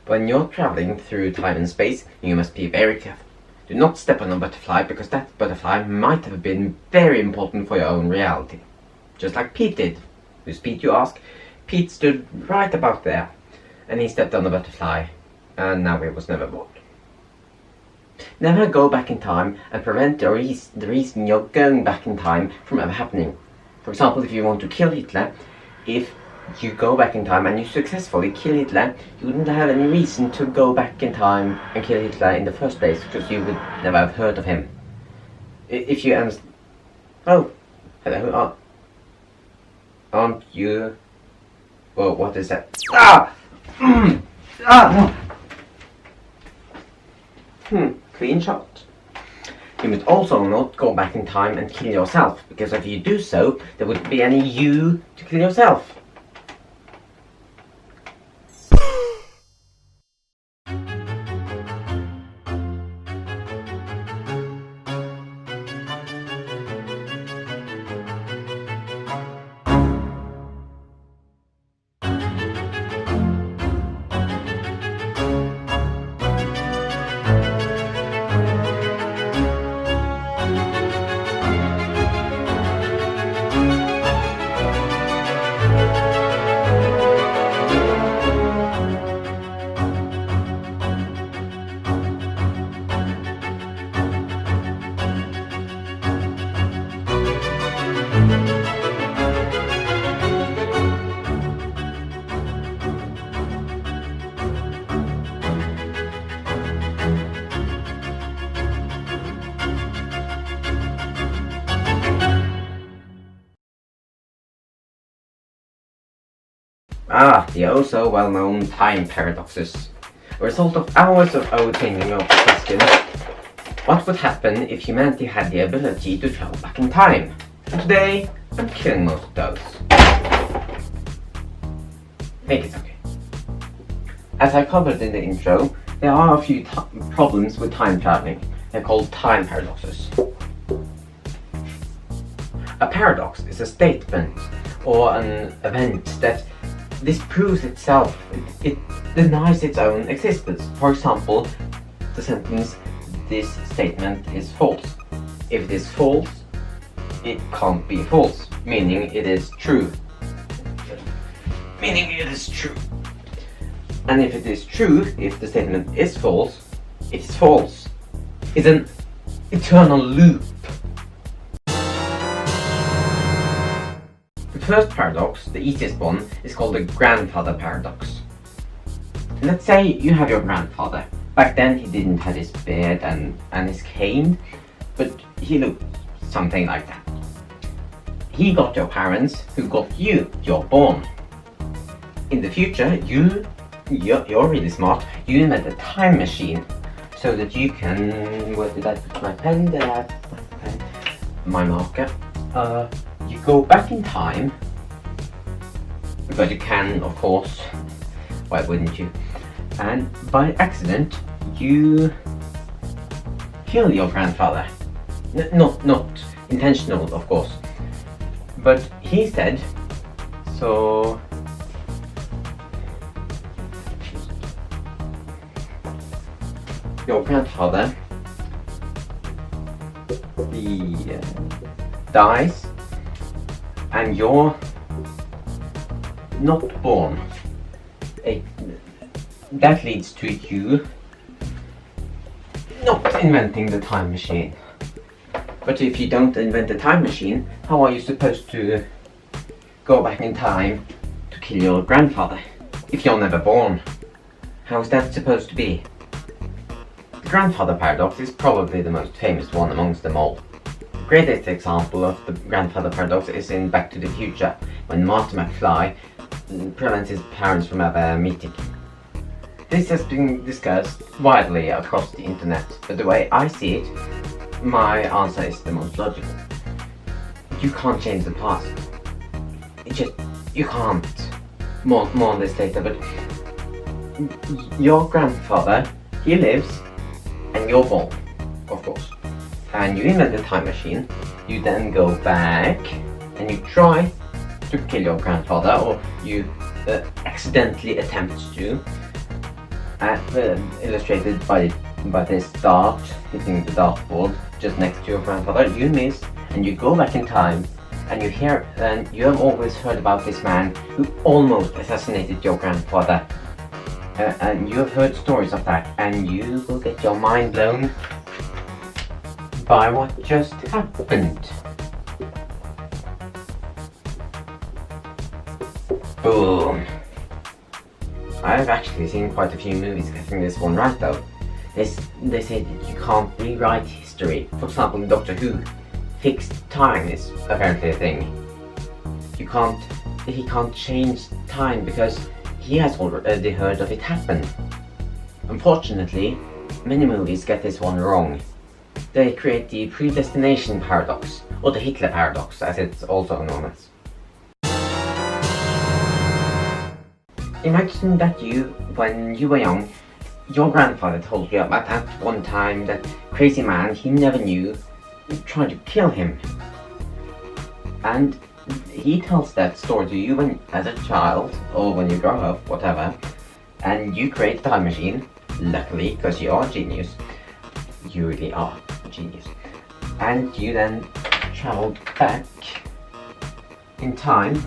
When you're traveling through time and space, you must be very careful. Do not step on a butterfly, because that butterfly might have been very important for your own reality. Just like Pete did. Who's Pete, you ask? Pete stood right about there, and he stepped on the butterfly, and now he was never born. Never go back in time and prevent the reason you're going back in time from ever happening. For example, if you want to kill Hitler, if you go back in time and you successfully kill Hitler, you wouldn't have any reason to go back in time and kill Hitler in the first place, because you would never have heard of him. If you understand... Oh, hello, aren't you... Well, what is that? Ah! Clean shot. You must also not go back in time and kill yourself, because if you do so, there wouldn't be any you to kill yourself. The oh so well-known time paradoxes. A result of hours of overthinking of the question, what would happen if humanity had the ability to travel back in time? And today, I'm killing most of those. Make it okay. As I covered in the intro, there are a few problems with time traveling. They're called time paradoxes. A paradox is a statement or an event that disproves itself. It denies its own existence. For example, the sentence, this statement is false. If it is false, it can't be false, meaning it is true. And if it is true, if the statement is false, it is false. It's an eternal loop. The first paradox, the easiest one, is called the grandfather paradox. Let's say you have your grandfather. Back then he didn't have his beard and his cane, but he looked something like that. He got your parents, who got you. You're born. In the future, you're really smart. You invent a time machine so that you can... Where did I put my pen? Did I have my pen? My marker. You go back in time, because you can, of course. Why wouldn't you? And by accident, you kill your grandfather. Not intentional, of course. But he said, so... Your grandfather, he dies, and you're not born. That leads to you not inventing the time machine. But if you don't invent the time machine, how are you supposed to go back in time to kill your grandfather? If you're never born, how is that supposed to be? The grandfather paradox is probably the most famous one amongst them all. The greatest example of the grandfather paradox is in Back to the Future, when Marty McFly prevents his parents from ever meeting. This has been discussed widely across the internet, but the way I see it, my answer is the most logical. You can't change the past. You can't. More on this later, but your grandfather, he lives, and you're born, of course. And you invent a time machine, you then go back, and you try to kill your grandfather, or you accidentally attempt to. illustrated by this dart hitting the dartboard just next to your grandfather. You miss, and you go back in time, and you hear, and you have always heard about this man who almost assassinated your grandfather. And you have heard stories of that, and you will get your mind blown by what just happened. Boom. I've actually seen quite a few movies getting this one right though. They say that you can't rewrite history. For example, in Doctor Who, fixed time is apparently a thing. He can't change time because he has already heard of it happen. Unfortunately, many movies get this one wrong. They create the predestination paradox, or the Hitler paradox as it's also known as. Imagine that when you were young, your grandfather told you about that one time that crazy man he never knew tried to kill him. And he tells that story to you when as a child, or when you grow up, whatever, and you create a time machine, luckily, because you are a genius. You really are a genius. And you then traveled back in time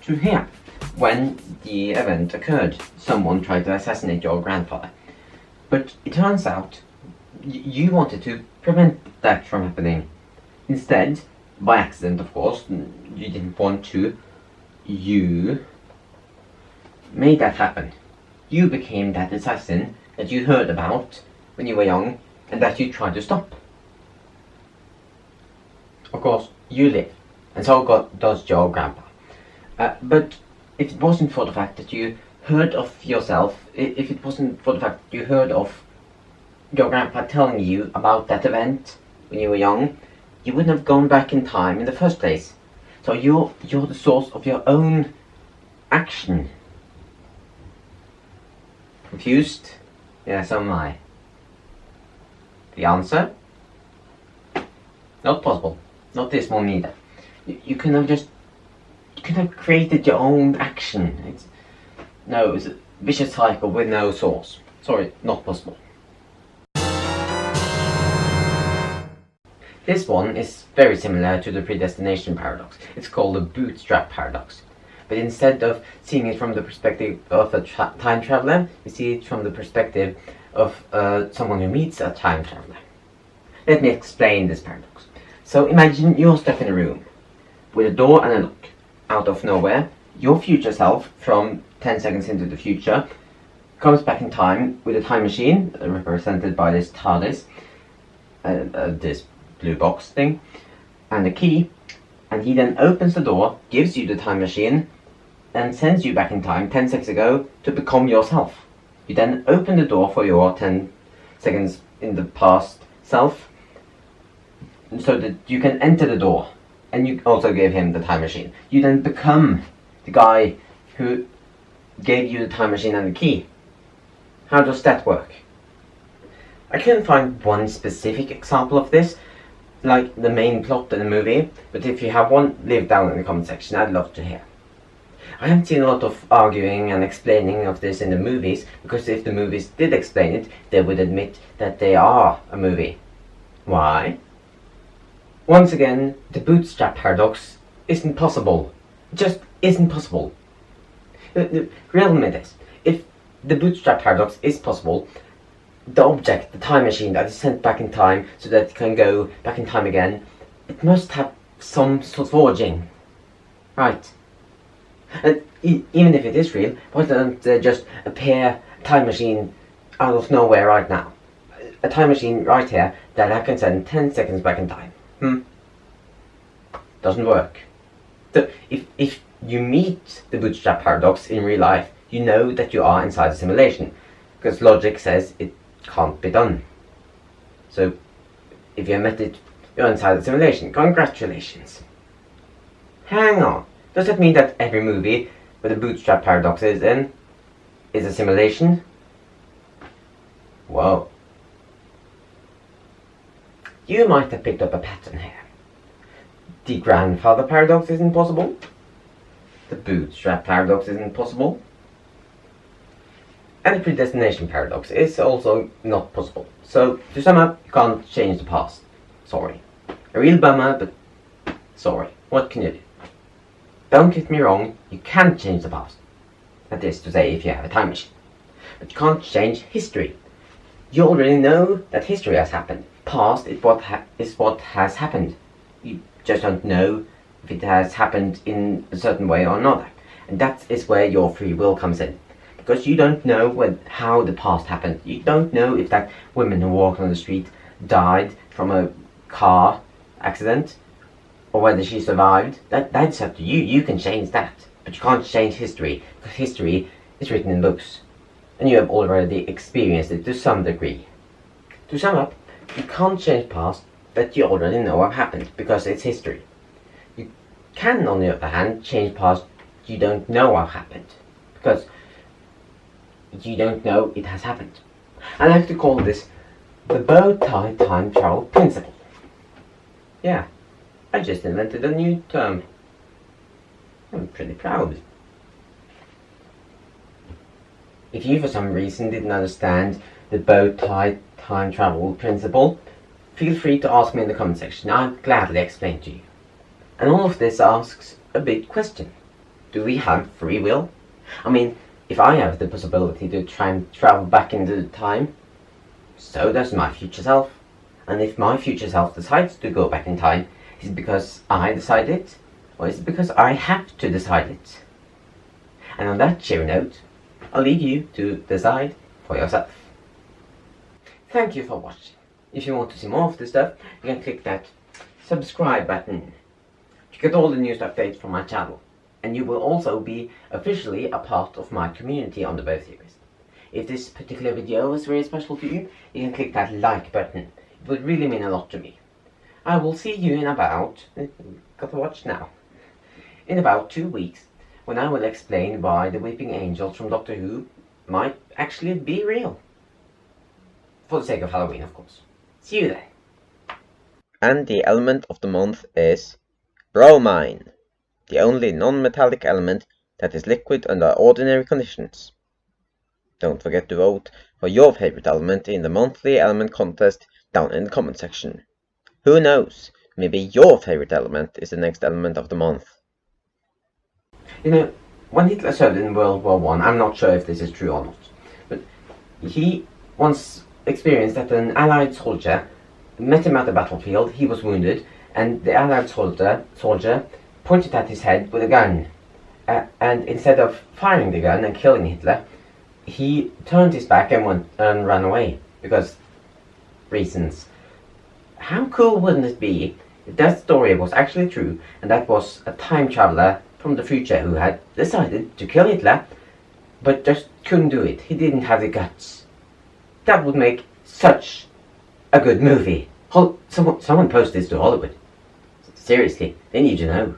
to here. When the event occurred, someone tried to assassinate your grandfather. But it turns out you wanted to prevent that from happening. Instead, by accident of course, you didn't want to, you made that happen. You became that assassin that you heard about when you were young and that you tried to stop. Of course, you live, and so does your grandpa. But if it wasn't for the fact that you heard of yourself, if it wasn't for the fact that you heard of your grandpa telling you about that event when you were young, you wouldn't have gone back in time in the first place. So you're the source of your own action. Confused? Yeah, so am I. The answer? Not possible. Not this one either. You could have created your own action. It's a vicious cycle with no source. Sorry, not possible. This one is very similar to the predestination paradox. It's called the Bootstrap paradox. But instead of seeing it from the perspective of a time traveler, we see it from the perspective of someone who meets a time traveler. Let me explain this paradox. So imagine you're stuck in a room with a door and a lock. Out of nowhere, your future self from 10 seconds into the future comes back in time with a time machine represented by this TARDIS, this blue box thing, and a key, and he then opens the door, gives you the time machine, and sends you back in time 10 seconds ago to become yourself. You then open the door for your 10 seconds in the past self, so that you can enter the door. And you also give him the time machine. You then become the guy who gave you the time machine and the key. How does that work? I couldn't find one specific example of this, like the main plot in the movie, but if you have one, leave down in the comment section, I'd love to hear. I haven't seen a lot of arguing and explaining of this in the movies, because if the movies did explain it, they would admit that they are a movie. Why? Once again, the Bootstrap paradox isn't possible. It just isn't possible. Riddle me this. If the Bootstrap paradox is possible, the object, the time machine that is sent back in time so that it can go back in time again, it must have some sort of origin. Right. And even if it is real, why don't there just appear a time machine out of nowhere right now? A time machine right here that I can send 10 seconds back in time. Doesn't work. So if you meet the Bootstrap paradox in real life, you know that you are inside a simulation, because logic says it can't be done. So if you met it, you're inside a simulation. Congratulations. Hang on. Does that mean that every movie where the Bootstrap paradox is in is a simulation? Whoa. You might have picked up a pattern here. The grandfather paradox isn't possible. The Bootstrap paradox isn't possible. And the predestination paradox is also not possible. So, to sum up, you can't change the past. Sorry. A real bummer, but sorry. What can you do? Don't get me wrong, you can change the past. That is to say, if you have a time machine. But you can't change history. You already know that history has happened. Past is what has happened. You just don't know if it has happened in a certain way or another. And that is where your free will comes in. Because you don't know how the past happened. You don't know if that woman who walked on the street died from a car accident or whether she survived. That's up to you. You can change that. But you can't change history, because history is written in books. And you have already experienced it to some degree. To sum up, you can't change past that you already know what happened, because it's history. You can, on the other hand, change past you don't know what happened, because you don't know it has happened. I like to call this the bow tie time travel principle. Yeah, I just invented a new term. I'm pretty proud. If you for some reason didn't understand the bow tie time travel principle, feel free to ask me in the comment section. I'll gladly explain to you. And all of this asks a big question. Do we have free will? I mean, if I have the possibility to try and travel back into time, so does my future self. And if my future self decides to go back in time, is it because I decide it? Or is it because I have to decide it? And on that cheery note, I'll leave you to decide for yourself. Thank you for watching. If you want to see more of this stuff, you can click that subscribe button to get all the newest updates from my channel. And you will also be officially a part of my community on the Bow series. If this particular video was very special to you, you can click that like button. It would really mean a lot to me. I will see you in about, got to watch now, in about 2 weeks, when I will explain why the weeping angels from Doctor Who might actually be real. For the sake of Halloween, of course. See you then. And the element of the month is bromine, the only non-metallic element that is liquid under ordinary conditions. Don't forget to vote for your favorite element in the monthly element contest down in the comment section. Who knows, maybe your favorite element is the next element of the month. You know, when Hitler served in World War I, I'm not sure if this is true or not, but he once experienced that an Allied soldier met him at the battlefield. He was wounded, and the Allied soldier pointed at his head with a gun. And instead of firing the gun and killing Hitler, he turned his back and ran away, because reasons. How cool wouldn't it be if that story was actually true, and that was a time traveler from the future who had decided to kill Hitler, but just couldn't do it. He didn't have the guts. That would make such a good movie. Someone post this to Hollywood. Seriously, they need to know.